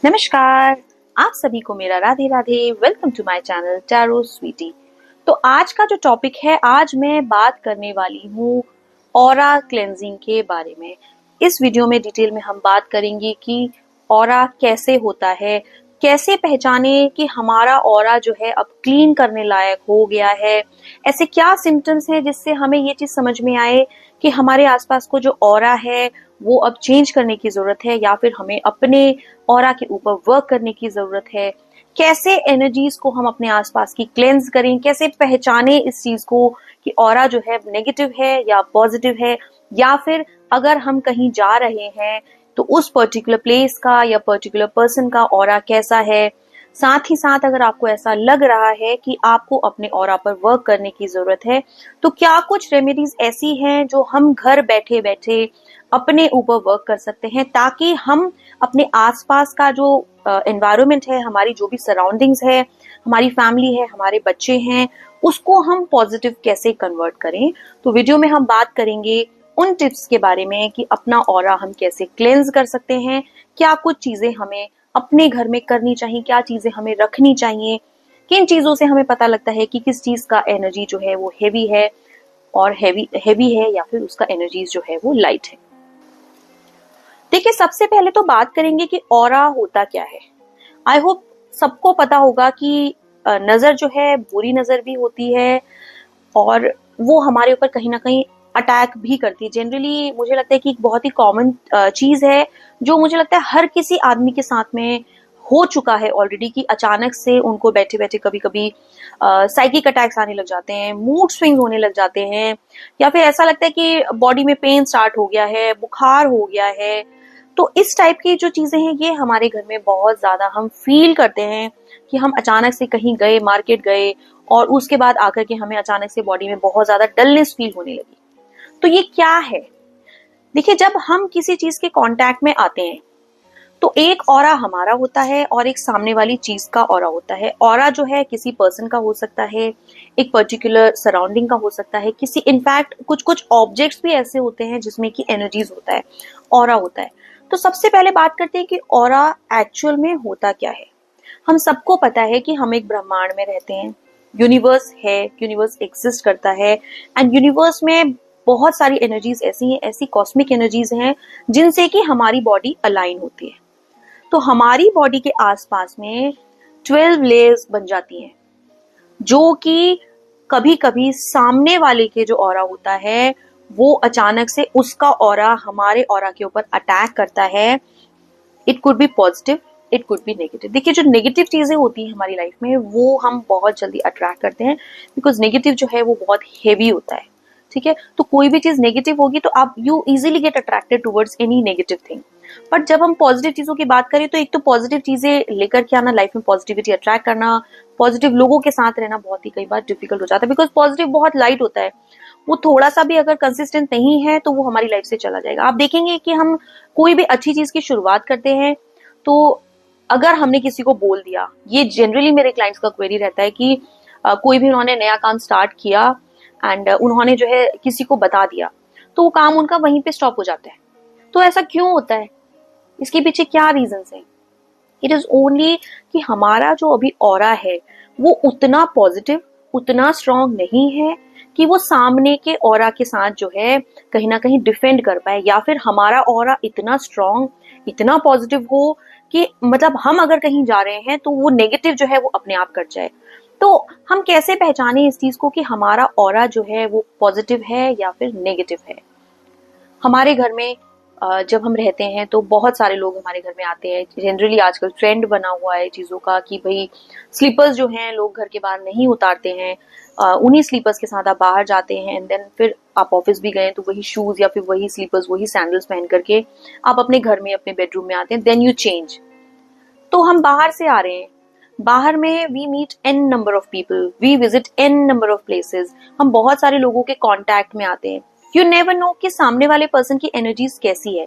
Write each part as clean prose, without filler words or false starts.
नमस्कार। आप सभी को मेरा Radhe Radhe. Welcome to my channel Tarot Sweety. तो आज का जो टॉपिक है, आज मैं बात करने वाली हूँ ऑरा क्लेंजिंग के बारे में। इस वीडियो में डिटेल में हम बात करेंगे कि ऑरा कैसे होता है, कैसे पहचाने कि हमारा ऑरा जो है अब क्लीन करने लायक हो गया है। ऐसे क्या सिम्टम्स हैं जिससे हमें ये चीज समझ में आए कि हमारे आसपास को जो ऑरा है वो अब चेंज करने की जरूरत है, या फिर हमें अपने ऑरा के ऊपर वर्क करने की जरूरत है। कैसे एनर्जीज को हम अपने आसपास की क्लेंज करें, कैसे पहचाने इस चीज को कि ऑरा जो है नेगेटिव है या पॉजिटिव है, या फिर अगर हम कहीं जा रहे हैं तो उस पर्टिकुलर प्लेस का या पर्टिकुलर पर्सन का ऑरा कैसा है। साथ ही साथ अगर आपको ऐसा लग रहा है कि आपको अपने ऑरा पर वर्क करने की जरूरत है, तो क्या कुछ रेमेडीज ऐसी हैं जो हम घर बैठे बैठे अपने ऊपर वर्क कर सकते हैं, ताकि हम अपने आसपास का जो एनवायरनमेंट है, हमारी जो भी सराउंडिंग्स है, हमारी फैमिली है, हमारे बच्चे हैं, उसको हम पॉजिटिव कैसे कन्वर्ट करें। तो वीडियो में हम बात करेंगे उन टिप्स के बारे में कि अपना ऑरा हम कैसे क्लेंज कर सकते हैं, क्या कुछ चीजें हमें अपने घर में करनी चाहिए, क्या चीजें हमें रखनी चाहिए, किन चीजों से हमें पता लगता है कि किस चीज का एनर्जी जो है वो हेवी है और हेवी है, या फिर उसका एनर्जीज जो है वो लाइट है। देखिए, सबसे पहले तो बात करेंगे कि ऑरा होता क्या है। आई होप सबको पता होगा कि नजर जो है बुरी नजर भी होती है और वो हमारे ऊपर कहीं ना कहीं अटैक भी करती है। जनरली मुझे लगता है कि एक बहुत ही कॉमन चीज है जो मुझे लगता है हर किसी आदमी के साथ में हो चुका है ऑलरेडी, कि अचानक से उनको बैठे बैठे कभी कभी साइकिक अटैक्स आने लग जाते हैं, मूड स्विंग होने लग जाते हैं, या फिर ऐसा लगता है कि बॉडी में पेन स्टार्ट हो गया है, बुखार हो गया है। तो इस टाइप की जो चीजें हैं ये हमारे घर में बहुत ज्यादा हम फील करते हैं कि हम अचानक से कहीं गए, मार्केट गए, और उसके बाद आकर के हमें अचानक से बॉडी में बहुत ज्यादा डलनेस फील होने लगी। तो ये क्या है? देखिए, जब हम किसी चीज के कांटेक्ट में आते हैं तो एक ऑरा हमारा होता है और एक सामने वाली चीज का ऑरा होता है। ऑरा जो है किसी पर्सन का हो सकता है, एक पर्टिकुलर सराउंडिंग का हो सकता है, किसी इनफैक्ट कुछ कुछ ऑब्जेक्ट्स भी ऐसे होते हैं जिसमें कि एनर्जीज होता है, ऑरा होता है। तो सबसे पहले बात करते हैं कि ऑरा एक्चुअल में होता क्या है। हम सबको पता है कि हम एक ब्रह्मांड में रहते हैं, यूनिवर्स है, यूनिवर्स एग्जिस्ट करता है, एंड यूनिवर्स में बहुत सारी एनर्जीज ऐसी हैं, ऐसी कॉस्मिक एनर्जीज हैं जिनसे कि हमारी बॉडी अलाइन होती है। तो हमारी बॉडी के आसपास में 12 लेयर्स बन जाती हैं, जो कि कभी कभी सामने वाले के जो ऑरा होता है वो अचानक से उसका ऑरा हमारे ऑरा के ऊपर अटैक करता है। It could be positive, it could be negative. देखिए, जो नेगेटिव चीजें होती हैं हमारी लाइफ में वो हम बहुत जल्दी अट्रैक्ट करते हैं, बिकॉज नेगेटिव जो है वो बहुत हेवी होता है। ठीक है, तो कोई भी चीज नेगेटिव होगी तो आप you easily get attracted towards any negative thing. But जब हम पॉजिटिव चीजों की बात करें तो एक तो पॉजिटिव चीजें लेकर के आना, लाइफ में पॉजिटिविटी अट्रैक्ट करना, पॉजिटिव लोगों के साथ रहना बहुत ही कई बार डिफिकल्ट हो जाता है, बिकॉज पॉजिटिव बहुत लाइट होता है। वो थोड़ा सा भी अगर कंसिस्टेंट नहीं है तो वो हमारी लाइफ से चला जाएगा। आप देखेंगे कि हम कोई भी अच्छी चीज की शुरुआत करते हैं तो अगर हमने किसी को बोल दिया, ये जनरली मेरे क्लाइंट्स का क्वेरी रहता है कि कोई भी उन्होंने नया काम स्टार्ट किया एंड उन्होंने जो है किसी को बता दिया, तो वो काम उनका वहीं पे स्टॉप हो जाता है। तो ऐसा क्यों होता है? इसके पीछे क्या रीजंस हैं? इट इज ओनली कि हमारा जो अभी ऑरा है वो उतना पॉजिटिव, उतना स्ट्रांग नहीं है कि वो सामने के ऑरा के साथ जो है कहीं ना कहीं डिफेंड कर पाए, या फिर हमारा ऑरा इतना स्ट्रांग, इतना पॉजिटिव हो कि मतलब हम अगर कहीं जा रहे हैं तो वो नेगेटिव जो है वो अपने आप कट जाए। तो हम कैसे पहचाने इस चीज को कि हमारा ऑरा जो है वो पॉजिटिव है या फिर नेगेटिव है? हमारे घर में जब हम रहते हैं तो बहुत सारे लोग हमारे घर में आते हैं। जनरली आजकल ट्रेंड बना हुआ है चीजों का कि भाई स्लीपर्स जो हैं लोग घर के बाहर नहीं उतारते हैं, उन्हीं स्लीपर्स के साथ आप बाहर जाते हैं, एंड देन फिर आप ऑफिस भी गए तो वही शूज या फिर वही स्लीपर्स, वही सैंडल्स पहन करके आप अपने घर में, अपने बेडरूम में आते हैं, देन यू चेंज। तो हम बाहर से आ रहे हैं, बाहर में we meet an number of people, we visit an number of places, हम बहुत सारे लोगों के कांटेक्ट में आते हैं। यू नेवर नो कि सामने वाले पर्सन की एनर्जीज कैसी है।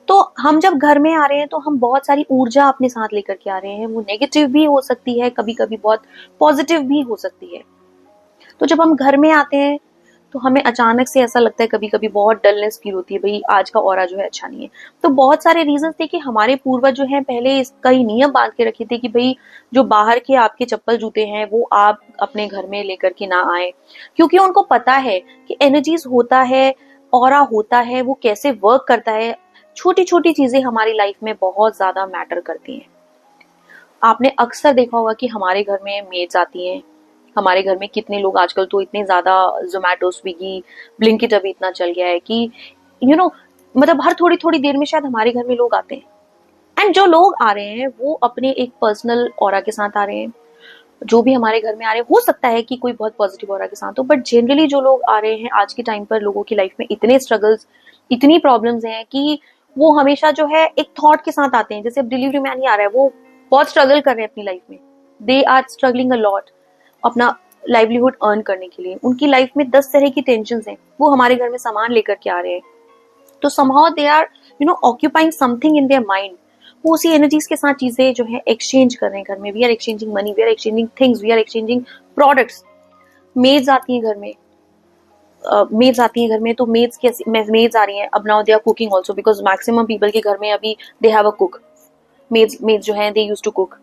तो हम जब घर में आ रहे हैं तो हम बहुत सारी ऊर्जा अपने साथ लेकर के आ रहे हैं, वो नेगेटिव भी हो सकती है, कभी कभी बहुत पॉजिटिव भी हो सकती है। तो जब हम घर में आते हैं तो हमें अचानक से ऐसा लगता है, कभी कभी बहुत डलनेस फील होती है, भाई आज का ऑरा जो है अच्छा नहीं है। तो बहुत सारे रीजन थे कि हमारे पूर्वज जो है पहले इसका ही नियम बांध के रखे थे कि भाई जो बाहर के आपके चप्पल जूते हैं वो आप अपने घर में लेकर के ना आए, क्योंकि उनको पता है कि एनर्जीज होता है, ऑरा होता है, वो कैसे वर्क करता है। छोटी छोटी चीजें हमारी लाइफ में बहुत ज्यादा मैटर करती हैं। आपने अक्सर देखा होगा कि हमारे घर में मेड्स आती हैं। हमारे घर में कितने लोग आजकल तो इतने ज्यादा जोमेटो, स्विगी, ब्लिंकिट अभी इतना चल गया है कि मतलब हर थोड़ी थोड़ी देर में शायद हमारे घर में लोग आते हैं। एंड जो लोग आ रहे हैं वो अपने एक पर्सनल ऑरा के साथ आ रहे हैं। जो भी हमारे घर में आ रहे हैं, हो सकता है कि कोई बहुत पॉजिटिव ऑरा के साथ हो, बट जनरली जो लोग आ रहे हैं आज के टाइम पर, लोगों की लाइफ में इतने स्ट्रगल्स, इतनी प्रॉब्लम्स हैं कि वो हमेशा जो है एक थॉट के साथ आते हैं। जैसे अब डिलीवरी मैन ही आ रहा है, वो बहुत स्ट्रगल कर रहे हैं अपनी लाइफ में, they are struggling a lot अपना लाइवलीहुड अर्न करने के लिए। उनकी लाइफ में 10 तरह की टेंशन हैं, वो हमारे घर में सामान लेकर के आ रहे हैं। तो somehow they are occupying something in their mind. वो उसी एनर्जीज के साथ चीजें जो है एक्सचेंज कर रहे हैं घर में। We are exchanging money, we are exchanging things, we are exchanging products. Maids आती हैं घर में, मेड्स आती हैं घर में, तो मेड्स आ रही हैं। अब now they are cooking also, because maximum people के घर में अभी they have a cook. Maids जो है दे यूज टू कुक,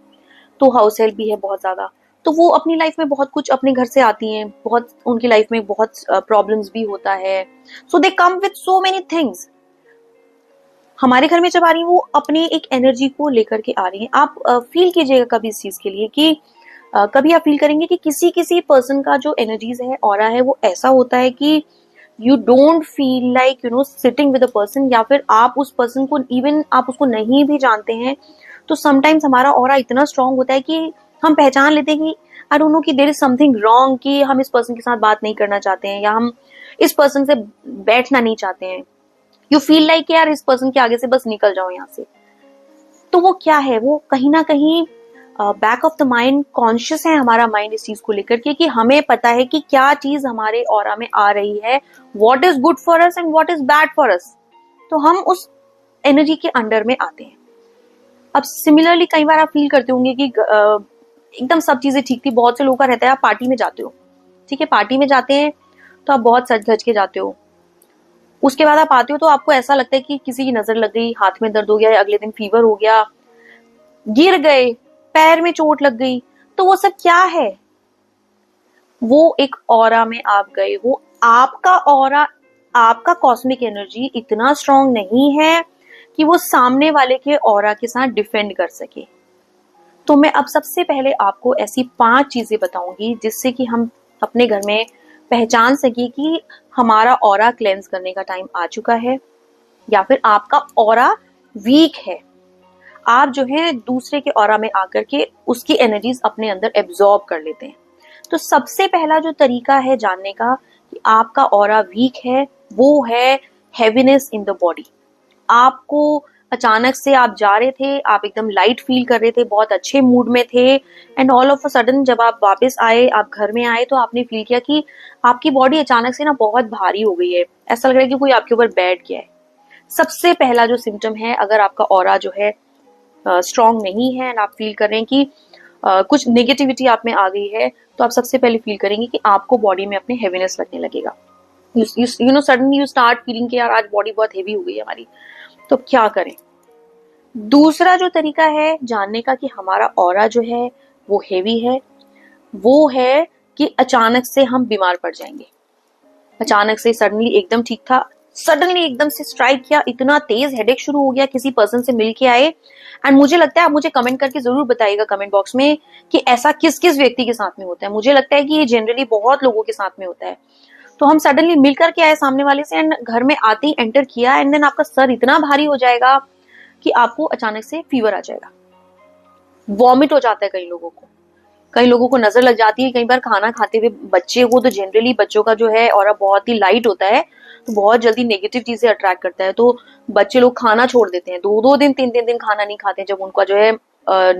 तो हाउस हेल्प भी है बहुत ज्यादा। तो वो अपनी लाइफ में बहुत कुछ अपने घर से आती हैं, बहुत उनकी लाइफ में बहुत प्रॉब्लम्स भी होता है। So they come with so many things. हमारे घर में जब आ रही है वो अपनी एक एनर्जी को लेकर के आ रही है। आप फील कीजिएगा कभी इस चीज के लिए कि कभी आप फील करेंगे कि किसी किसी पर्सन का जो एनर्जीज है, ऑरा है, वो ऐसा होता है कि you don't feel like sitting with a person, या फिर आप उस पर्सन को इवन आप उसको नहीं भी जानते हैं, तो समटाइम्स हमारा ऑरा इतना स्ट्रांग होता है कि हम पहचान लेते हैं कि आई डोंट नो कि देयर इज समथिंग रॉन्ग, कि हम इस पर्सन के साथ बात नहीं करना चाहते हैं या हम इस पर्सन से बैठना नहीं चाहते हैं। यू फील लाइक यार इस पर्सन के आगे से बस निकल जाओ यहाँ से। तो वो क्या है, वो कहीं ना कहीं back of the mind conscious है हमारा माइंड इस चीज को लेकर के, कि हमें पता है कि क्या चीज हमारे ऑरा में आ रही है, what is good for us and what is bad for us. तो हम उस एनर्जी के अंडर में आते हैं। अब सिमिलरली कई बार आप फील करते होंगे कि एकदम सब चीजें ठीक थी। बहुत से लोगों का रहता है, आप पार्टी में जाते हो, ठीक है, पार्टी में जाते हैं तो आप बहुत सज धज के जाते हो। उसके बाद आप आते हो तो आपको ऐसा लगता है कि किसी की नजर लग गई, हाथ में दर्द हो गया, अगले दिन फीवर हो गया, गिर गए, पैर में चोट लग गई। तो वो सब क्या है? वो एक ऑरा में आप गए हो। आपका ऑरा, आपका कॉस्मिक एनर्जी इतना स्ट्रांग नहीं है कि वो सामने वाले के ऑरा के साथ डिफेंड कर सके। तो मैं अब सबसे पहले आपको ऐसी 5 चीजें बताऊंगी जिससे कि हम अपने घर में पहचान सके कि हमारा ऑरा क्लेंस करने का टाइम आ चुका है या फिर आपका ऑरा वीक है। आप जो है दूसरे के ऑरा में आकर के उसकी एनर्जीज अपने अंदर एब्जॉर्ब कर लेते हैं। तो सबसे पहला जो तरीका है जानने का कि आपका ऑरा वीक है, वो है हैवीनेस इन द बॉडी। आपको अचानक से आप जा रहे थे, आप एकदम लाइट फील कर रहे थे, बहुत अच्छे मूड में थे, and all of a sudden जब आप वापस आए, आप घर में आए, तो आपने फील किया कि आपकी बॉडी अचानक से ना बहुत भारी हो गई है। ऐसा लग रहा है कि कोई आपके ऊपर बैठ गया है। सबसे पहला जो सिम्टम है, अगर आपका ऑरा जो है स्ट्रांग नहीं है एंड आप फील कर रहे हैं कि कुछ नेगेटिविटी आप में आ गई है, तो आप सबसे पहले फील करेंगे कि आपको बॉडी में अपने हैवीनेस लगने लगेगा। सडनली यू स्टार्ट फीलिंग कि यार आज बॉडी बहुत हेवी हो गई है हमारी। तो क्या करें? दूसरा जो तरीका है जानने का कि हमारा ऑरा जो है वो हेवी है, वो है कि अचानक से हम बीमार पड़ जाएंगे। अचानक से सडनली एकदम ठीक था, सडनली एकदम से स्ट्राइक किया, इतना तेज हेडेक शुरू हो गया, किसी पर्सन से मिल के आए। एंड मुझे लगता है आप मुझे कमेंट करके जरूर बताइएगा कमेंट बॉक्स में कि ऐसा किस किस व्यक्ति के साथ में होता है। मुझे लगता है कि ये जनरली बहुत लोगों के साथ में होता है। तो हम सडनली मिल करके आए सामने वाले से एंड घर में आते ही एंटर किया, एंड देन आपका सर इतना भारी हो जाएगा कि आपको अचानक से फीवर आ जाएगा, वॉमिट हो जाता है कई लोगों को नजर लग जाती है। कई बार खाना खाते हुए बच्चे को, तो जनरली बच्चों का जो है ऑरा बहुत ही लाइट होता है, तो बहुत जल्दी नेगेटिव चीजें अट्रैक्ट करता है। तो बच्चे लोग खाना छोड़ देते हैं, 2-2 दिन 3-3 दिन खाना नहीं खाते जब उनका जो है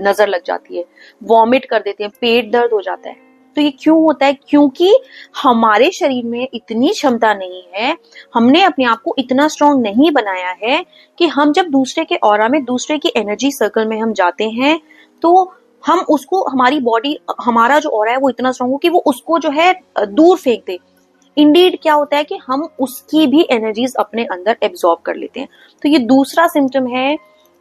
नजर लग जाती है, वॉमिट कर देते हैं, पेट दर्द हो जाता है। तो ये क्यों होता है? क्योंकि हमारे शरीर में इतनी क्षमता नहीं है, हमने अपने आप को इतना स्ट्रांग नहीं बनाया है कि हम जब दूसरे के ऑरा में, दूसरे की एनर्जी सर्कल में हम जाते हैं, तो हम उसको, हमारी बॉडी, हमारा जो ऑरा है वो इतना स्ट्रांग हो कि वो उसको जो है दूर फेंक दे। इंडीड क्या होता है कि हम उसकी भी एनर्जीज अपने अंदर एब्जॉर्ब कर लेते हैं। तो ये दूसरा सिम्टम है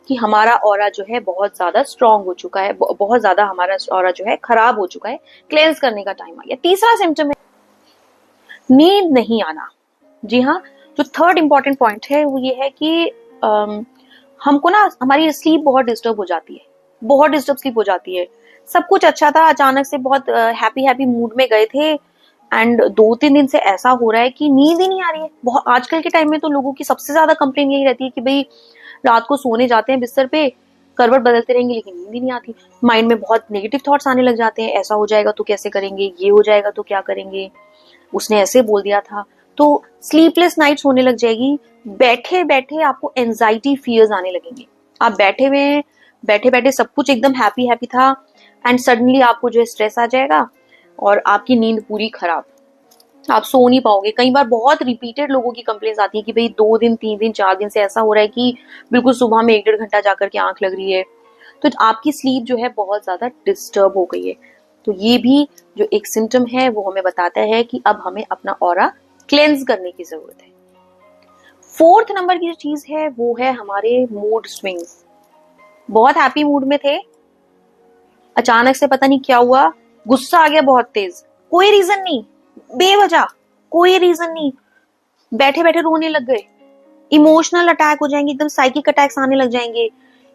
कि हमारा ऑरा जो है बहुत ज्यादा स्ट्रांग हो चुका है, बहुत ज्यादा हमारा ऑरा जो है खराब हो चुका है, क्लेंस करने का टाइम आ गया। तीसरा सिम्टम है नींद नहीं आना। जी हाँ, जो थर्ड इंपॉर्टेंट पॉइंट है वो ये है कि हमको ना हमारी स्लीप बहुत डिस्टर्ब हो जाती है, बहुत डिस्टर्ब स्लीप हो जाती है। सब कुछ अच्छा था, अचानक से बहुत हैप्पी हैप्पी मूड में गए थे एंड 2-3 दिन से ऐसा हो रहा है कि नींद ही नहीं आ रही है। बहुत आजकल के टाइम में तो लोगों की सबसे ज्यादा कंप्लेन यही रहती है कि भाई रात को सोने जाते हैं बिस्तर पे, करवट बदलते रहेंगे लेकिन नींद ही नहीं आती। माइंड में बहुत नेगेटिव थॉट्स आने लग जाते हैं, ऐसा हो जाएगा तो कैसे करेंगे, ये हो जाएगा तो क्या करेंगे, उसने ऐसे बोल दिया था। तो स्लीपलेस नाइट्स होने लग जाएगी। बैठे बैठे आपको एंजाइटी फियर्स आने लगेंगे। आप बैठे हुए, बैठे बैठे सब कुछ एकदम हैप्पी हैप्पी था एंड सडनली आपको जो है स्ट्रेस आ जाएगा और आपकी नींद पूरी खराब, आप सो नहीं पाओगे। कई बार बहुत रिपीटेड लोगों की कंप्लेंट्स आती है कि भाई 2 दिन 3 दिन 4 दिन से ऐसा हो रहा है कि बिल्कुल सुबह में 1-1.5 घंटा जाकर के आंख लग रही है। तो आपकी स्लीप जो है बहुत ज्यादा डिस्टर्ब हो गई है। तो ये भी जो एक सिम्टम है वो हमें बताता है कि अब हमें अपना ऑरा क्लेंस करने की जरूरत है। फोर्थ नंबर की जो चीज है वो है हमारे मूड स्विंग्स। बहुत हैप्पी मूड में थे, अचानक से पता नहीं क्या हुआ, गुस्सा आ गया बहुत तेज, कोई रीजन नहीं, बेवजह कोई रीजन नहीं, बैठे बैठे रोने लग गए। इमोशनल अटैक हो जाएंगे, एकदम साइकिक अटैक्स आने लग जाएंगे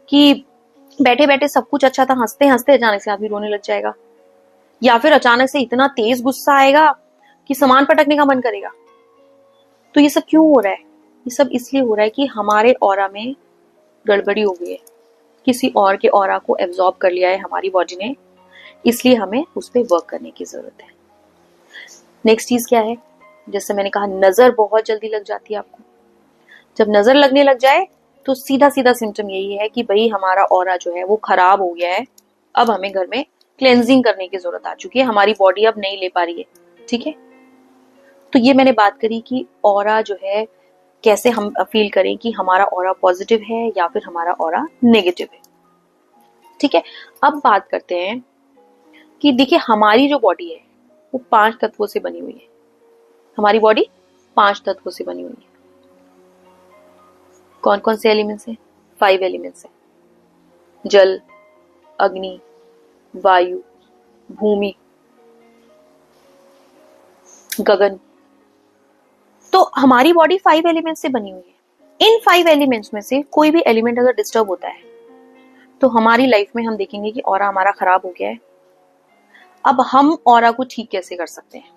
कि बैठे बैठे सब कुछ अच्छा था, हंसते हंसते अचानक से आदमी रोने लग जाएगा। या फिर अचानक से इतना तेज गुस्सा आएगा कि सामान पटकने का मन करेगा। तो ये सब क्यों हो रहा है? ये सब इसलिए हो रहा है कि हमारे ऑरा में गड़बड़ी हो गई है, किसी और के ऑरा को एब्जॉर्ब कर लिया है हमारी बॉडी ने, इसलिए हमें उस पर वर्क करने की जरूरत है। नेक्स्ट चीज क्या है, जैसे मैंने कहा नजर बहुत जल्दी लग जाती है आपको। जब नजर लगने लग जाए तो सीधा सीधा सिम्टम यही है कि भाई हमारा ऑरा जो है वो खराब हो गया है, अब हमें घर में क्लेंजिंग करने की जरूरत आ चुकी है, हमारी बॉडी अब नहीं ले पा रही है। ठीक है, तो ये मैंने बात करी कि ऑरा जो है कैसे हम फील करें कि हमारा ऑरा पॉजिटिव है या फिर हमारा ऑरा नेगेटिव है। ठीक है, अब बात करते हैं कि देखिए हमारी जो बॉडी है वो 5 तत्वों से बनी हुई है। हमारी बॉडी 5 तत्वों से बनी हुई है। कौन कौन से एलिमेंट्स हैं? 5 एलिमेंट्स हैं, जल, अग्नि, वायु, भूमि, गगन। तो हमारी बॉडी 5 एलिमेंट्स से बनी हुई है। इन 5 एलिमेंट्स में से कोई भी एलिमेंट अगर डिस्टर्ब होता है तो हमारी लाइफ में हम देखेंगे कि ऑरा हमारा खराब हो गया है। अब हम ऑरा को ठीक कैसे कर सकते हैं?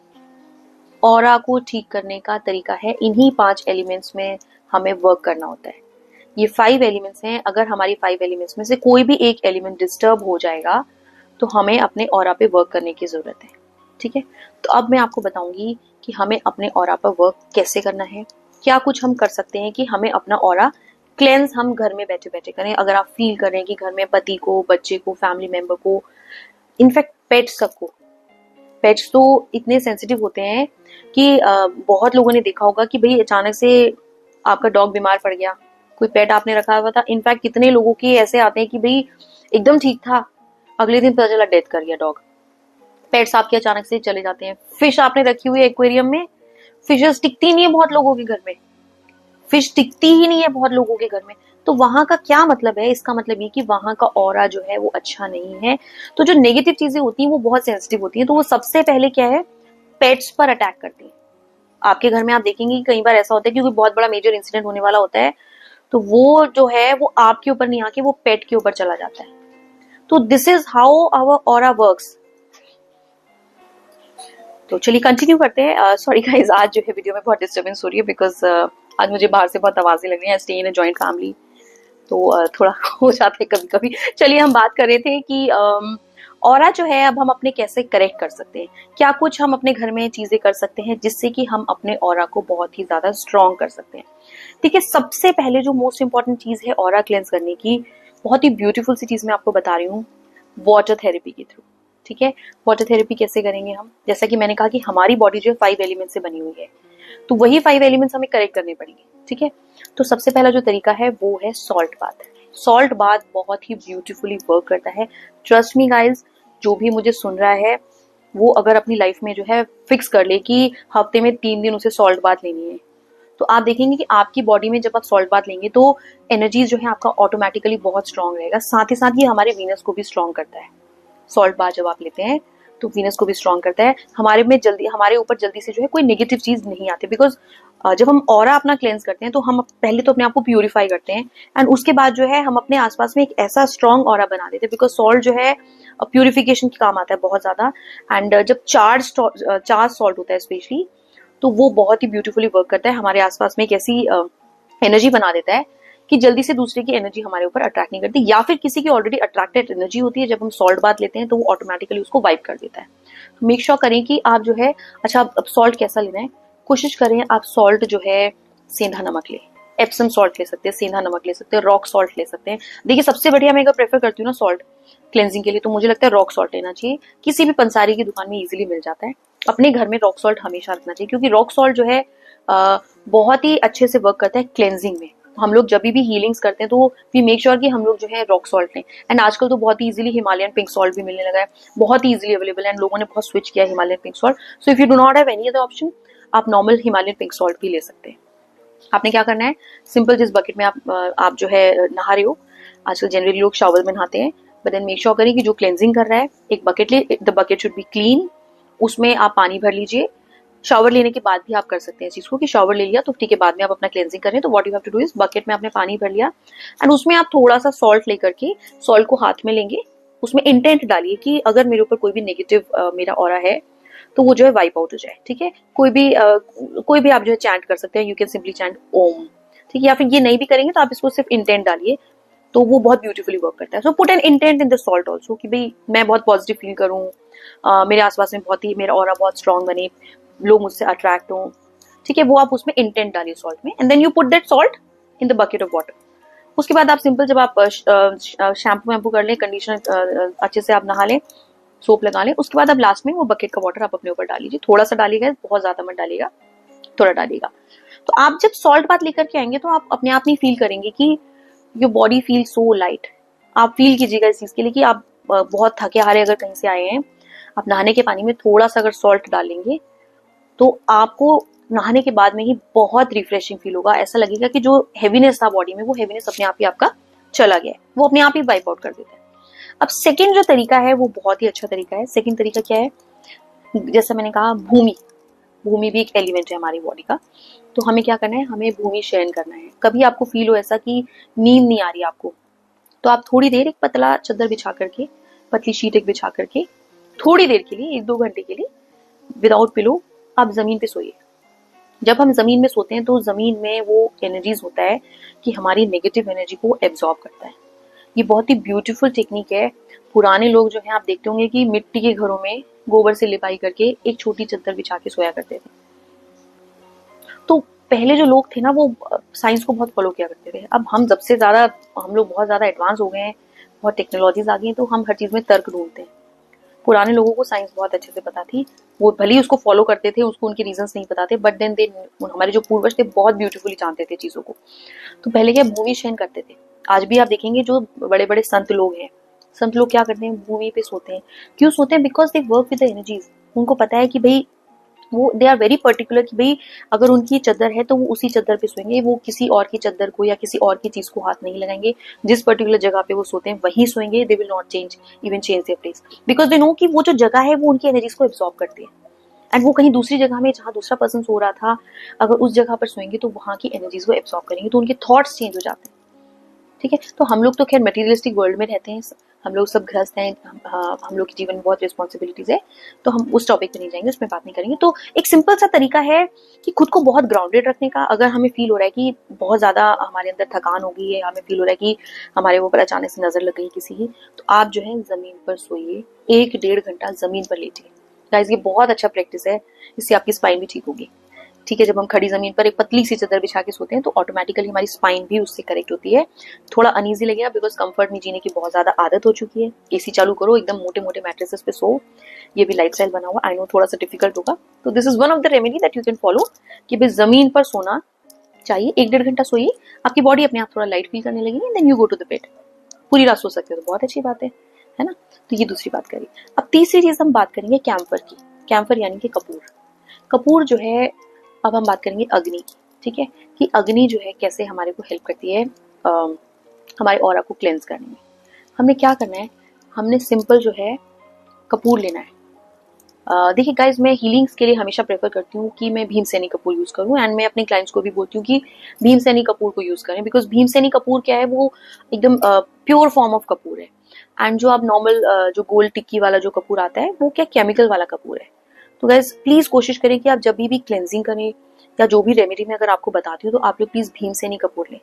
ऑरा को ठीक करने का तरीका है इन्हीं 5 एलिमेंट्स में हमें वर्क करना होता है। ये 5 एलिमेंट्स हैं, अगर हमारी 5 एलिमेंट्स में से कोई भी एक एलिमेंट डिस्टर्ब हो जाएगा तो हमें अपने ऑरा पे वर्क करने की जरूरत है। ठीक है, तो अब मैं आपको बताऊंगी कि हमें अपने ऑरा पर वर्क कैसे करना है, क्या कुछ हम कर सकते हैं कि हमें अपना ऑरा क्लेंस हम घर में बैठे बैठे करें। अगर आप फील कर रहे हैं कि घर में पति को, बच्चे को, फैमिली मेंबर को, इनफैक्ट पेट्स सबको, पेट्स तो इतने सेंसिटिव होते हैं कि बहुत लोगों ने देखा होगा कि भाई अचानक से आपका डॉग बीमार पड़ गया, कोई पेट आपने रखा हुआ था। इनफैक्ट कितने लोगों के ऐसे आते हैं कि भाई एकदम ठीक था, अगले दिन पता चला डेथ कर गया डॉग। पेट्स आपके अचानक से चले जाते हैं। फिश आपने रखी हुई है एक्वेरियम में, फिशेस टिकती नहीं है बहुत लोगों के घर में, फिश टिकती ही नहीं है बहुत लोगों के घर में। तो वहां का क्या मतलब है? इसका मतलब ये कि वहां का ऑरा जो है वो अच्छा नहीं है। तो जो नेगेटिव चीजें होती हैं वो बहुत सेंसिटिव होती हैं, तो वो सबसे पहले क्या है, पेट्स पर अटैक करती है। आपके घर में आप देखेंगे कि कई बार ऐसा होता है कि कोई बहुत बड़ा मेजर इंसिडेंट होने वाला होता है तो वो जो है वो आपके ऊपर नहीं आके वो पेट के ऊपर चला जाता है। तो this is how our aura works. तो चलिए कंटिन्यू करते हैं। सॉरी गाइस, आज जो है वीडियो में बहुत डिस्टर्बेंस हो रही है बिकॉज आज मुझे बाहर से बहुत आवाजें लग रही हैं। Stay in a joint family, तो थोड़ा हो जाता है कभी कभी। चलिए, हम बात कर रहे थे कि ऑरा जो है अब हम अपने कैसे करेक्ट कर सकते हैं, क्या कुछ हम अपने घर में चीजें कर सकते हैं जिससे कि हम अपने ऑरा को बहुत ही ज्यादा स्ट्रॉन्ग कर सकते हैं। ठीक है, सबसे पहले जो मोस्ट इंपॉर्टेंट चीज है ऑरा क्लेंस करने की, बहुत ही ब्यूटीफुल सी चीज मैं आपको बता रही हूँ, वाटर थेरेपी के थ्रू। ठीक है, वाटर थेरेपी कैसे करेंगे हम? जैसा कि मैंने कहा कि हमारी बॉडी जो है 5 एलिमेंट से बनी हुई है, तो वही 5 एलिमेंट्स हमें करेक्ट करने पड़ेंगे। ठीक है, तो सबसे पहला जो तरीका है वो है सॉल्ट बाथ। सॉल्ट बाथ बहुत ही ब्यूटीफुली वर्क करता है। ट्रस्ट मी गाइज, जो भी मुझे सुन रहा है, वो अगर अपनी लाइफ में जो है फिक्स कर ले कि हफ्ते में 3 दिन उसे सॉल्ट बाथ लेनी है, तो आप देखेंगे कि आपकी बॉडी में जब आप सॉल्ट बाथ लेंगे तो एनर्जीज जो है आपका ऑटोमेटिकली बहुत स्ट्रांग रहेगा। साथ ही साथ ये हमारे वीनस को भी स्ट्रांग करता है। सॉल्ट बाथ जब आप लेते हैं तो वीनस को भी स्ट्रांग करता है। हमारे ऊपर जल्दी से जो है कोई नेगेटिव चीज नहीं आती, बिकॉज जब हम ऑरा अपना क्लेंस करते हैं तो हम पहले तो अपने आप को प्यूरिफाई करते हैं, एंड उसके बाद जो है हम अपने आसपास में एक ऐसा स्ट्रांग ऑरा बना देते हैं, बिकॉज सॉल्ट जो है प्यूरिफिकेशन के काम आता है बहुत ज्यादा। एंड जब चार्ज सॉल्ट होता है स्पेशली, तो वो बहुत ही ब्यूटीफुली वर्क करता है, हमारे आसपास में एक ऐसी एनर्जी बना देता है कि जल्दी से दूसरे की एनर्जी हमारे ऊपर अट्रैक्ट नहीं करती, या फिर किसी की ऑलरेडी अट्रैक्टेड एनर्जी होती है, जब हम सॉल्ट बाथ लेते हैं तो वो ऑटोमेटिकली उसको वाइप कर देता है। तो मेक श्योर करें कि आप जो है, अच्छा अब सॉल्ट कैसा लेना है, कोशिश करें आप सॉल्ट जो है सेंधा नमक ले, एप्सम सॉल्ट ले सकते हैं, सेंधा नमक ले सकते हैं, रॉक सॉल्ट ले सकते हैं। देखिए सबसे बढ़िया मैं अगर प्रेफर करती हूँ ना सॉल्ट क्लेंजिंग के लिए, तो मुझे लगता है रॉक सॉल्ट लेना चाहिए। किसी भी पंसारी की दुकान में इजीली मिल जाता है। अपने घर में रॉक सॉल्ट हमेशा रखना चाहिए, क्योंकि रॉक सॉल्ट जो है बहुत ही अच्छे से वर्क करता है क्लेंजिंग में। हम लोग जब भी हीलिंग्स करते हैं तो वी मेक श्योर कि हम लोग जो है रॉक सॉल्ट लें। एंड आजकल तो बहुत ही इजीली हिमालयन पिंक सॉल्ट भी मिलने लगा है, बहुत ही इजीली अवेलेबल है, एंड लोगों ने बहुत स्विच किया Himalayan pink salt. So if you do not have any other option, आप नॉर्मल हिमालयन पिंक सॉल्ट भी ले सकते हैं। आपने क्या करना है, सिंपल जिस बकेट में आप जो है नहा रहे हो, आजकल जनरली लोग शॉवर में नहाते हैं, बट देन मेक श्योर करें कि जो क्लेंजिंग कर रहा है एक बकेट ले, the bucket should be clean, उसमें आप पानी भर लीजिए। शावर लेने के बाद भी आप कर सकते हैं इस चीज को, कि शावर ले लिया तो ठीक है, बाद में आप अपना क्लेंजिंग करें, तो what you have to do is bucket में आपने पानी भर लिया, एंड उसमें आप थोड़ा सा सॉल्ट लेकर के सॉल्ट को हाथ में लेंगे, उसमें इंटेंट डालिए कि अगर मेरे ऊपर कोई भी नेगेटिव मेरा ऑरा है तो वो जो है वाइप आउट हो जाए। ठीक है, कोई भी आप जो है चैंट कर सकते हैं, यू कैन सिंपली चैंट ओम। ठीक है, या फिर ये नहीं भी करेंगे तो आप इसको सिर्फ इंटेंट डालिए, तो वो बहुत ब्यूटीफुली वर्क करता है। So put an intent in the salt also, कि भाई मैं बहुत पॉजिटिव फील करूँ, मेरे आसपास में बहुत ही मेरा ऑरा बहुत स्ट्रांग बने, लोग मुझसे अट्रैक्ट हो। ठीक है, वो आप उसमें इंटेंट डालिए सॉल्ट में, and then you put that salt in the bucket of water. उसके बाद आप सिंपल जब आप शैम्पू वैम्पू कर लें, कंडीशनर अच्छे से आप नहा लें, सोप लगा लें, उसके बाद अब लास्ट में वो बकेट का वाटर आप अपने ऊपर डाल लीजिए। थोड़ा सा डालिएगा, बहुत ज्यादा मत डालिएगा, थोड़ा डालिएगा। तो आप जब सॉल्ट बाथ लेकर के आएंगे तो आप अपने आप नहीं फील करेंगे कि your body feel so light. आप फील कीजिएगा इस चीज के लिए कि आप बहुत थके हारे अगर कहीं से आए हैं, आप नहाने के पानी में थोड़ा सा अगर सॉल्ट डालेंगे तो आपको नहाने के बाद में ही बहुत रिफ्रेशिंग फील होगा। ऐसा लगेगा कि जो हेवीनेस था बॉडी में, वो हेवीनेस अपने आप ही आपका चला गया है, वो अपने आप ही वाइप आउट कर देता है। अब सेकंड जो तरीका है वो बहुत ही अच्छा तरीका है। सेकंड तरीका क्या है, जैसा मैंने कहा भूमि, भूमि भी एक एलिमेंट है हमारी बॉडी का। तो हमें क्या करना है, हमें भूमि शयन करना है। कभी आपको फील हो ऐसा कि नींद नहीं आ रही आपको, तो आप थोड़ी देर एक पतला चादर बिछा करके, पतली शीट एक बिछा करके, थोड़ी देर के लिए 1-2 घंटे के लिए विदाउट पिलो आप जमीन पे सोइए। जब हम जमीन में सोते हैं तो जमीन में वो एनर्जीज होता है कि हमारी नेगेटिव एनर्जी को एब्जॉर्ब करता है। ये बहुत ही ब्यूटीफुल टेक्निक है। पुराने लोग जो हैं, आप देखते होंगे कि मिट्टी के घरों में गोबर से लिपाई करके एक छोटी चादर बिछा के सोया करते थे। तो पहले जो लोग थे ना, वो साइंस को बहुत फॉलो किया करते थे। अब हम हम लोग बहुत ज्यादा एडवांस हो गए हैं, बहुत टेक्नोलॉजीज आ गई हैं, तो हम हर चीज में तर्क ढूंढते हैं। पुराने लोगों को साइंस बहुत अच्छे से पता थी, वो भले ही उसको फॉलो करते थे, उसको उनके रीजंस नहीं पता थे, बट देन हमारे जो पूर्वज थे बहुत ब्यूटीफुली जानते थे चीजों को। तो पहले क्या भूमि शयन करते थे। आज भी आप देखेंगे जो बड़े बड़े संत लोग हैं, संत लोग क्या करते हैं, भूमि पे सोते हैं। क्यों सोते हैं? Because they work with the energies. उनको पता है कि भाई वो दे आर वेरी पर्टिकुलर कि भाई अगर उनकी चद्दर है तो वो उसी चद्दर पे सोएंगे, वो किसी और की चद्दर को या किसी और की चीज को हाथ नहीं लगाएंगे। जिस पर्टिकुलर जगह पे वो सोते हैं वहीं सोएंगे। They will not change their place, because they know कि वो जो जगह है वो उनकी एनर्जीज को एब्जॉर्ब करती है। एंड वो कहीं दूसरी जगह में जहाँ दूसरा पर्सन सो रहा था, अगर उस जगह पर सोएंगे तो वहां की एनर्जीज को एब्जॉर्ब करेंगे, तो उनके थॉट्स चेंज हो जाते हैं। ठीक है, तो हम लोग तो खैर मटेरियलिस्टिक वर्ल्ड में रहते हैं, हम लोग सब गृहस्थ हैं, हम लोग के जीवन में बहुत रिस्पॉन्सिबिलिटीज है, तो हम उस टॉपिक पे नहीं जाएंगे, उसमें बात नहीं करेंगे। तो एक सिंपल सा तरीका है कि खुद को बहुत ग्राउंडेड रखने का। अगर हमें फील हो रहा है कि बहुत ज्यादा हमारे अंदर थकान हो गई है, हमें फील हो रहा है कि हमारे ऊपर अचानक से नजर लग गई किसी की, तो आप जो है जमीन पर सोइए, 1-1.5 घंटा जमीन पर लेटिए। गाइस, ये बहुत अच्छा प्रैक्टिस है, इससे आपकी स्पाइन भी ठीक होगी। ठीक है, जब हम खड़ी जमीन पर एक पतली सी चादर बिछा के सोते हैं तो ऑटोमेटिकली हमारी स्पाइन भी उससे करेक्ट होती है। थोड़ा अनईजी लगेगा बिकॉज कंफर्ट में जीने की बहुत ज्यादा आदत हो चुकी है। एसी चालू करो, एकदम मोटे मोटे मैट्रेसेस पे सो, ये भी लाइफस्टाइल बना हुआ। आई नो थोड़ा सा डिफिकल्ट होगा, तो this is one of the remedy that you can follow कि भाई जमीन पर सोना चाहिए। 1-1.5 घंटा सोइए, आपकी बॉडी अपने आप थोड़ा लाइट फील करने लगेगी, then you go to the bed. पूरी रात सो सकते हो तो बहुत अच्छी बात है। है ना। तो ये दूसरी बात करी। अब तीसरी चीज हम बात करेंगे कैम्फर की। कैम्फर यानी कि कपूर। कपूर जो है, अब हम बात करेंगे अग्नि की, ठीक है, कि अग्नि जो है कैसे हमारे को हेल्प करती है हमारे ऑरा को क्लेंस करने में। हमने क्या करना है, हमने सिंपल जो है कपूर लेना है। देखिए गाइज, मैं हीलिंग्स के लिए हमेशा प्रेफर करती हूँ कि मैं भीमसेनी कपूर यूज करूँ, एंड मैं अपने क्लाइंट्स को भी बोलती हूँ कि भीमसेनी कपूर को यूज करें, बिकॉज भीमसेनी कपूर क्या है, वो एकदम प्योर फॉर्म ऑफ कपूर है। एंड जो आप नॉर्मल जो गोल टिक्की वाला जो कपूर आता है, वो क्या केमिकल वाला कपूर है। तो गाइज प्लीज कोशिश करें कि आप जब भी क्लेंजिंग करें या जो भी रेमेडी में अगर आपको बताती हूँ, तो आप लोग प्लीज भीमसेनी कपूर लें।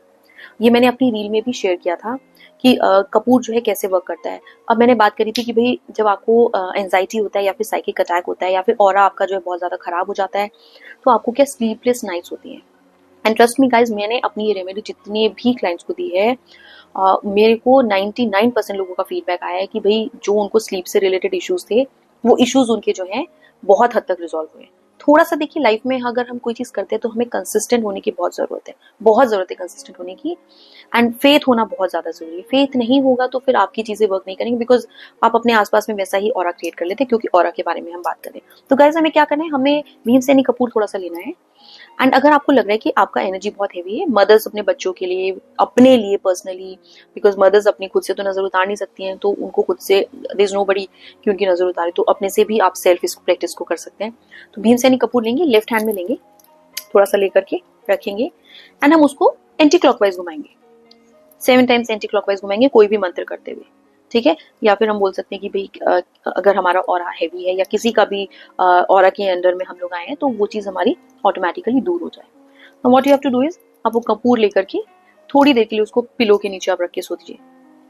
ये मैंने अपनी रील में भी शेयर किया था कि कपूर जो है कैसे वर्क करता है। अब मैंने बात करी थी कि भाई जब आपको एंजाइटी होता है या फिर साइकिक अटैक होता है या फिर ऑरा आपका जो है बहुत ज्यादा खराब हो जाता है, तो आपको क्या स्लीपलेस नाइट्स होती हैं। एंड ट्रस्ट मी गाइज, मैंने अपनी ये रेमेडी जितने भी क्लाइंट्स को दी है, मेरे को 99% लोगों का फीडबैक आया है कि भाई जो उनको स्लीप से रिलेटेड इश्यूज थे, वो इश्यूज उनके जो है बहुत हद तक रिजॉल्व हुए। थोड़ा सा देखिए, लाइफ में अगर हम कोई चीज करते हैं तो हमें कंसिस्टेंट होने की बहुत जरूरत है, बहुत जरूरत है कंसिस्टेंट होने की। एंड फेथ होना बहुत ज्यादा जरूरी है। फेथ नहीं होगा तो फिर आपकी चीजें वर्क नहीं करेंगी, बिकॉज आप अपने आसपास में वैसा ही ऑरा क्रिएट कर लेते हैं, क्योंकि ऑरा के बारे में हम बात करें। तो गाइस, हमें क्या करना है, हमें भीमसेनी कपूर थोड़ा सा लेना है। एंड अगर आपको लग रहा है कि आपका एनर्जी बहुत हेवी है, मदर्स अपने बच्चों के लिए, अपने लिए पर्सनली, बिकॉज मदर्स अपनी खुद से तो नजर उतार नहीं सकती हैं, तो उनको खुद से देयर इज नोबडी कि उनकी नजर उतारे, तो अपने से भी आप सेल्फ इस प्रैक्टिस को कर सकते हैं। तो भीमसेनी कपूर लेंगे, लेफ्ट हैंड में लेंगे, थोड़ा सा लेकर के रखेंगे, एंड हम उसको एंटी क्लॉकवाइज घुमाएंगे। 7 टाइम्स एंटी क्लॉकवाइज घुमाएंगे, कोई भी मंत्र करते हुए, ठीक है। या फिर हम बोल सकते हैं कि भाई अगर हमारा ऑरा हैवी है या किसी का भी ऑरा के अंडर में हम लोग आए हैं, तो वो चीज हमारी ऑटोमेटिकली दूर हो जाए। तो what you have to do is, आप वो कपूर लेकर के थोड़ी देर के लिए उसको पिलो के नीचे आप रख के सो दीजिए।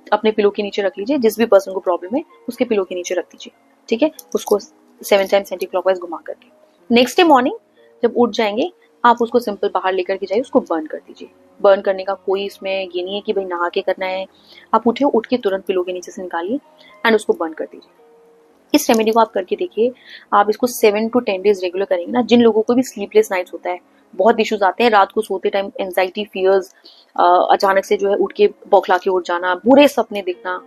अपने पिलो के नीचे रख लीजिए, जिस भी पर्सन को प्रॉब्लम है उसके पिलो के नीचे रख दीजिए, ठीक है। उसको 7 टाइम्स एंटी क्लॉकवाइज घुमा करके नेक्स्ट डे मॉर्निंग जब उठ जाएंगे, आप उसको सिंपल बाहर लेकर के जाइए, उसको बर्न कर दीजिए। बर्न करने का कोई इसमें ये नहीं है कि भाई नहा के करना है। आप उठे, उठ के तुरंत पिलो के नीचे से निकालिए एंड उसको बर्न कर दीजिए। इस रेमेडी को आप करके देखिए। आप इसको 7 to 10 डेज रेगुलर करेंगे ना, जिन लोगों को भी स्लीपलेस नाइट्स होता है, बहुत इश्यूज आते हैं रात को सोते टाइम, एंजाइटी, फियर्स, अचानक से जो है उठ के बौखला के उठ जाना, बुरे सपने देखना,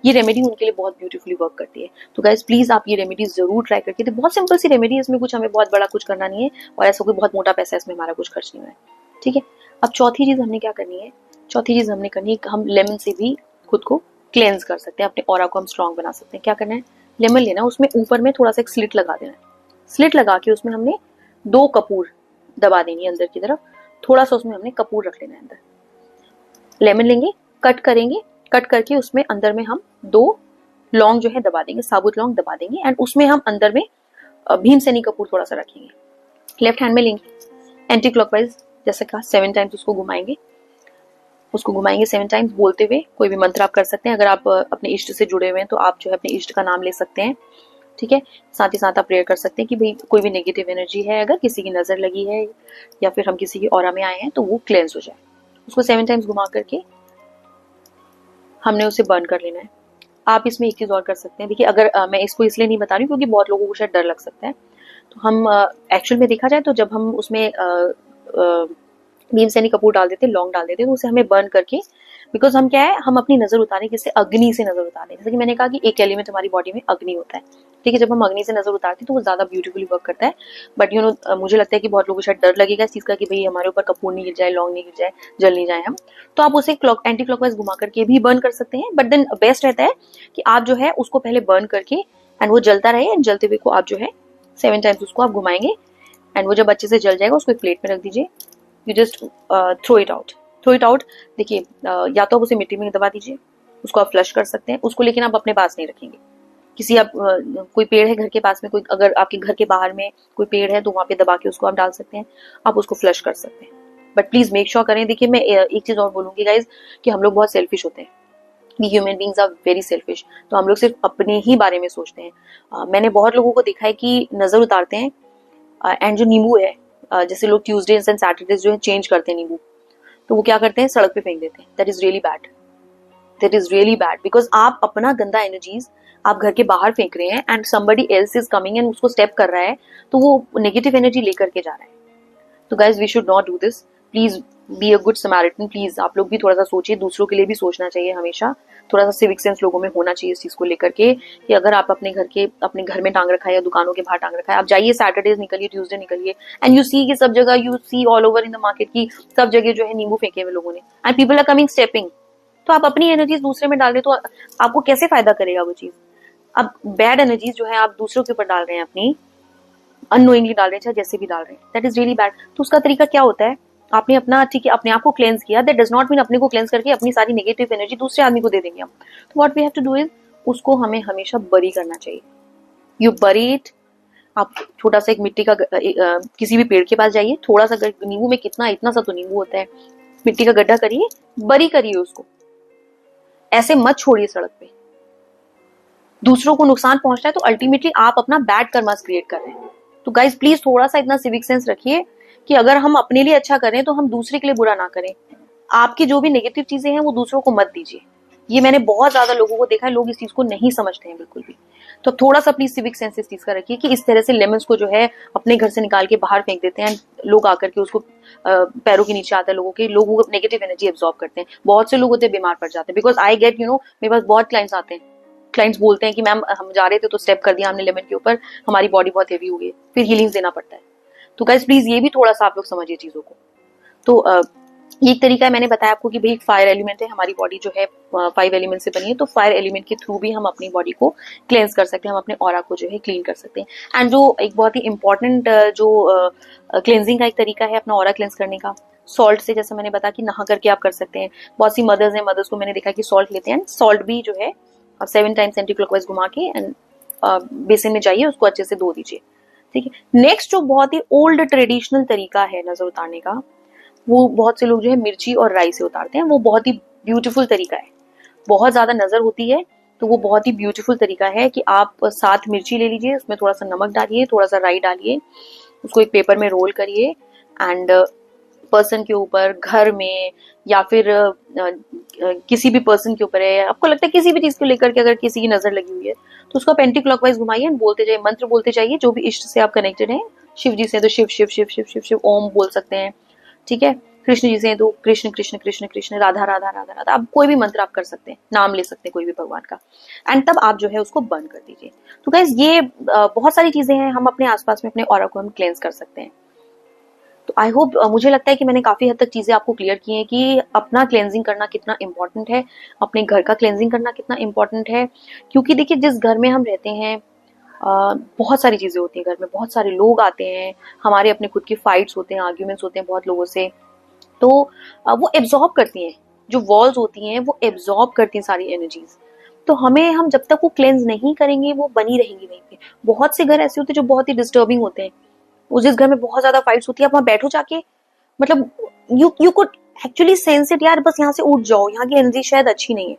ये रेमेडी उनके लिए बहुत ब्यूटीफुली वर्क करती है। तो गाइज प्लीज आप ये रेमेडी जरूर ट्राई करके, तो बहुत सिंपल सी रेमेडी है, इसमें कुछ हमें बहुत बड़ा कुछ करना नहीं है, और ऐसा कोई बहुत मोटा पैसा इसमें हमारा कुछ खर्च नहीं हुआ है, ठीक है। अब चौथी चीज हमने क्या करनी है, चौथी चीज हमने करनी है, हम लेमन से भी खुद को क्लेंस कर सकते हैं, अपने ऑरा को हम स्ट्रॉन्ग बना सकते हैं। क्या करना है, लेमन लेना, उसमें ऊपर में थोड़ा सा एक स्लिट लगा देना है। स्लिट लगा के उसमें हमने 2 कपूर दबा देनी है अंदर की तरफ, थोड़ा सा उसमें हमने कपूर रख लेना है अंदर। लेमन लेंगे, कट करेंगे, कट करके उसमें अंदर में हम 2 लौंग जो है दबा देंगे, साबुत लौंग दबा देंगे, एंड उसमें हम अंदर में भीमसेनी कपूर थोड़ा सा रखेंगे। लेफ्ट हैंड में लेंगे, एंटी क्लॉकवाइज जैसे कहा 7 टाइम्स उसको घुमाएंगे, उसको घुमाएंगे 7 टाइम्स बोलते हुए। कोई भी मंत्र आप कर सकते हैं, अगर आप अपने इष्ट से जुड़े हुए हैं तो आप जो है अपने इष्ट का नाम ले सकते हैं, ठीक है। साथ ही साथ आप प्रेयर कर सकते हैं कि भाई कोई भी नेगेटिव एनर्जी है, अगर किसी की नजर लगी है या फिर हम किसी की ऑरा में आए हैं, तो वो क्लेंस हो जाए। उसको 7 टाइम्स घुमा करके हमने उसे बर्न कर लेना है। आप इसमें एक चीज और कर सकते हैं, देखिए अगर मैं इसको इसलिए नहीं बता रही हूँ क्योंकि बहुत लोगों को शायद डर लग सकता है, तो हम एक्चुअल में देखा जाए तो जब हम उसमें भीमसेनी कपूर डाल देते, लौंग डाल देते, तो उसे हमें बर्न करके, बिकॉज हम क्या है, हम अपनी नजर उतारें किससे, अग्नि से नजर उतारें। जैसे कि मैंने कहा कि एक एलिमेंट हमारी बॉडी में अग्नि होता है, ठीक है। जब हम अग्नि से नजर उतारते हैं तो वो ज्यादा ब्यूटीफुली वर्क करता है। बट यू नो, मुझे लगता है कि बहुत लोगों को शायद डर लगेगा इस चीज का कि भाई हमारे ऊपर कपूर नहीं गिर जाए, लौंग नहीं गिर जाए, जल नहीं जाए हम, तो आप उसे एंटी क्लॉकवाइज घुमा करके भी बर्न कर सकते हैं। बट देन बेस्ट रहता है कि आप जो है उसको पहले बर्न करके, एंड वो जलता रहे, एंड जलते हुए को आप जो है 7 टाइम्स उसको आप घुमाएंगे, एंड वो जब अच्छे से जल जाएगा उसको एक प्लेट में रख दीजिए। You just throw it out. देखिए या तो आप उसे मिट्टी में दबा दीजिए, उसको आप फ्लश कर सकते हैं उसको, लेकिन आप अपने पास नहीं रखेंगे। किसी आप कोई पेड़ है घर के पास में, कोई अगर आपके घर के बाहर में कोई पेड़ है तो वहां पे दबा के उसको आप डाल सकते हैं, आप उसको फ्लश कर सकते हैं। बट प्लीज मेक श्योर करें। देखिए मैं एक चीज और बोलूंगी गाइज, कि हम लोग बहुत सेल्फिश होते हैं, human beings are very selfish, तो हम लोग सिर्फ अपने ही बारे में सोचते हैं। मैंने बहुत लोगों को देखा है कि नजर उतारते हैं, एंड जो नींबू है, जैसे लोग ट्यूजडेज एंड सैटरडेज जो है चेंज करते हैं नींबू, तो वो क्या करते हैं, सड़क पे फेंक देते हैं। That is really bad, because आप अपना गंदा एनर्जीज आप घर के बाहर फेंक रहे हैं, and somebody else is coming and उसको स्टेप कर रहा है, तो वो नेगेटिव एनर्जी लेकर के जा रहा है। तो guys we should not do this. Please be a good Samaritan. Please आप लोग भी थोड़ा सा सोचिए, दूसरों के लिए भी सोचना चाहिए हमेशा। थोड़ा सा सिविक सेंस लोगों में होना चाहिए इस चीज को लेकर के कि अगर आप अपने घर में टांग रखा है या दुकानों के बाहर टांग रखा है, आप जाइए सैटरडेज निकलिए, ट्यूसडे निकलिए, एंड यू सी कि सब जगह, you see all over in the market की सब जगह जो है नींबू फेंके हुए लोगों ने, and people are coming stepping. तो आप अपनी एनर्जीज दूसरे में डाल रहे, तो आपको कैसे फायदा करेगा वो चीज? अब बैड एनर्जीज जो है आप दूसरों के ऊपर डाल रहे हैं, अपनी अननोइंगली डाल रहे हैं, चाहे जैसे भी डाल रहे हैं, दैट इज रियली बैड। तो उसका तरीका क्या होता है? आपने अपना, ठीक है, अपने आप को क्लेंस किया, दैट डज नॉट मीन अपने को क्लेंस करके अपनी सारी नेगेटिव एनर्जी दूसरे आदमी को दे देंगे हम। तो what we have to do is, उसको हमें हमेशा बरी करना चाहिए। यू बरी इट। आप छोटा सा एक मिट्टी का किसी भी पेड़ के पास जाइए, थोड़ा सा, नींबू में कितना, इतना सा तो नींबू होता है, मिट्टी का गड्ढा करिए, बरी करिए उसको, ऐसे मत छोड़िए सड़क पे। दूसरों को नुकसान पहुंचता है तो अल्टीमेटली आप अपना बैड कर्मास क्रिएट कर रहे हैं। तो गाइज प्लीज थोड़ा सा इतना सिविक सेंस रखिए कि अगर हम अपने लिए अच्छा करें तो हम दूसरे के लिए बुरा ना करें। आपकी जो भी नेगेटिव चीजें हैं वो दूसरों को मत दीजिए। ये मैंने बहुत ज्यादा लोगों को देखा है, लोग इस चीज को नहीं समझते हैं बिल्कुल भी। तो थोड़ा सा प्लीज सिविक सेंस इस चीज का रखिए कि इस तरह से लेमन्स को जो है अपने घर से निकाल के बाहर फेंक देते हैं, लोग आकर के उसको पैरों के नीचे आता है, लोगों को नेगेटिव एनर्जी एब्जॉर्ब करते हैं। बहुत से लोग होते हैं बीमार पड़ जाते हैं, बिकॉज आई गेट, मेरे पास बहुत क्लाइंट्स आते हैं, क्लाइंट्स बोलते हैं कि मैम हम जा रहे थे तो स्टेप कर दिया हमने लेमन के ऊपर, हमारी बॉडी बहुत हेवी हो गई, फिर हीलिंग देना पड़ता है। तो गाइस प्लीज ये भी थोड़ा सा आप लोग समझिए चीजों को। तो ये एक तरीका है, मैंने बताया आपको कि भाई फायर एलिमेंट है, हमारी बॉडी जो है 5 एलिमेंट से बनी है, तो फायर एलिमेंट के थ्रू भी हम अपनी बॉडी को क्लेंस कर सकते हैं, हम अपने ऑरा को जो है क्लीन कर सकते हैं। एंड जो एक बहुत ही इंपॉर्टेंट जो क्लेंजिंग का एक तरीका है अपना ऑरा क्लेंस करने का, सॉल्ट से, जैसे मैंने बताया कि नहा करके आप कर सकते हैं। बहुत सी मदर्स हैं, मदर्स को मैंने देखा कि सॉल्ट लेते हैं, सॉल्ट भी जो है 7 टाइम्स एंटी क्लॉकवाइज घुमा के एंड बेसिन में जाइए, उसको अच्छे से धो दीजिए, ठीक है। नेक्स्ट जो बहुत ही ओल्ड ट्रेडिशनल तरीका है नजर उतारने का, वो बहुत से लोग जो है मिर्ची और राई से उतारते हैं। वो बहुत ही ब्यूटीफुल तरीका है, बहुत ज्यादा नजर होती है, तो वो बहुत ही ब्यूटीफुल तरीका है कि आप 7 मिर्ची ले लीजिए, उसमें थोड़ा सा नमक डालिए, थोड़ा सा राई डालिए, उसको एक पेपर में रोल करिए, एंड पर्सन के ऊपर, घर में, या फिर किसी भी पर्सन के ऊपर है, आपको लगता है किसी भी चीज को लेकर के अगर किसी की नजर लगी हुई है तो उसको आप एंटी क्लॉकवाइज घुमाइए, बोलते जाइए, मंत्र बोलते जाइए, जो भी इष्ट से आप कनेक्टेड हैं, शिव जी से तो शिव शिव शिव शिव शिव शिव ओम बोल सकते हैं, ठीक है। कृष्ण जी से तो कृष्ण कृष्ण कृष्ण कृष्ण, राधा राधा राधा राधा, आप कोई भी मंत्र आप कर सकते हैं, नाम ले सकते हैं कोई भी भगवान का, एंड तब आप जो है उसको बंद कर दीजिए। तो गाइस ये बहुत सारी चीजें हैं, हम अपने आसपास में अपने ऑरा को हम क्लेंस कर सकते हैं। तो आई होप, मुझे लगता है कि मैंने काफी हद तक चीजें आपको क्लियर की हैं कि अपना क्लेंजिंग करना कितना इंपॉर्टेंट है, अपने घर का क्लेंजिंग करना कितना इंपॉर्टेंट है। क्योंकि देखिए जिस घर में हम रहते हैं बहुत सारी चीजें होती हैं, घर में बहुत सारे लोग आते हैं, हमारे अपने खुद के फाइट्स होते हैं, आर्ग्यूमेंट्स होते हैं बहुत लोगों से, तो वो एब्जॉर्ब करती हैं, जो वॉल्स होती हैं वो एब्जॉर्ब करती हैं सारी एनर्जीज। तो हम जब तक वो क्लेंस नहीं करेंगे वो बनी रहेंगी वहीं पे। बहुत से घर ऐसे होते हैं जो बहुत ही डिस्टर्बिंग होते हैं, उस जिस घर में बहुत ज्यादा फाइट्स होती है, आप वहां बैठो जाके, मतलब you could actually sense it, यार बस यहाँ से उठ जाओ, यहाँ की एनर्जी शायद अच्छी नहीं है,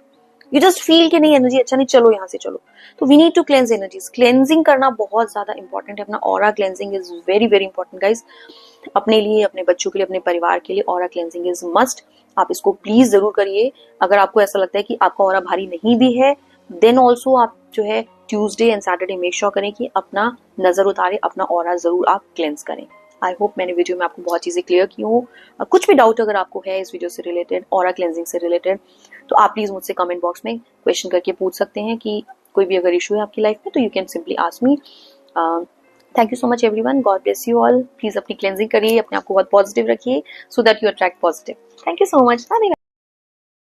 यू जस्ट फील कि नहीं एनर्जी अच्छा नहीं, चलो यहाँ से चलो। तो we need to cleanse energies, cleansing करना बहुत ज्यादा इंपॉर्टेंट है, अपना aura cleansing is very very important guys, अपने लिए, अपने बच्चों के लिए, अपने परिवार के लिए ऑरा क्लेंजिंग इज मस्ट। आप इसको प्लीज जरूर करिए। अगर आपको ऐसा लगता है कि आपका ऑरा भारी नहीं भी है, देन ऑल्सो आप जो है Tuesday and Saturday make sure करें कि अपना नजर उतारे, अपना ऑरा जरूर आप क्लेंस करें। आई होप मैंने वीडियो में आपको बहुत चीजें क्लियर की हूँ। कुछ भी डाउट अगर आपको है इस वीडियो से रिलेटेड, ऑरा क्लेंजिंग से रिलेटेड, तो आप प्लीज मुझसे कमेंट बॉक्स में क्वेश्चन करके पूछ सकते हैं कि कोई भी अगर इशू है आपकी लाइफ में, तो you can simply ask me. Thank you so much everyone, God bless you all. Please अपनी क्लेंजिंग करिए, अपने आप को बहुत पॉजिटिव रखिए, so that you attract positive. Thank you so much.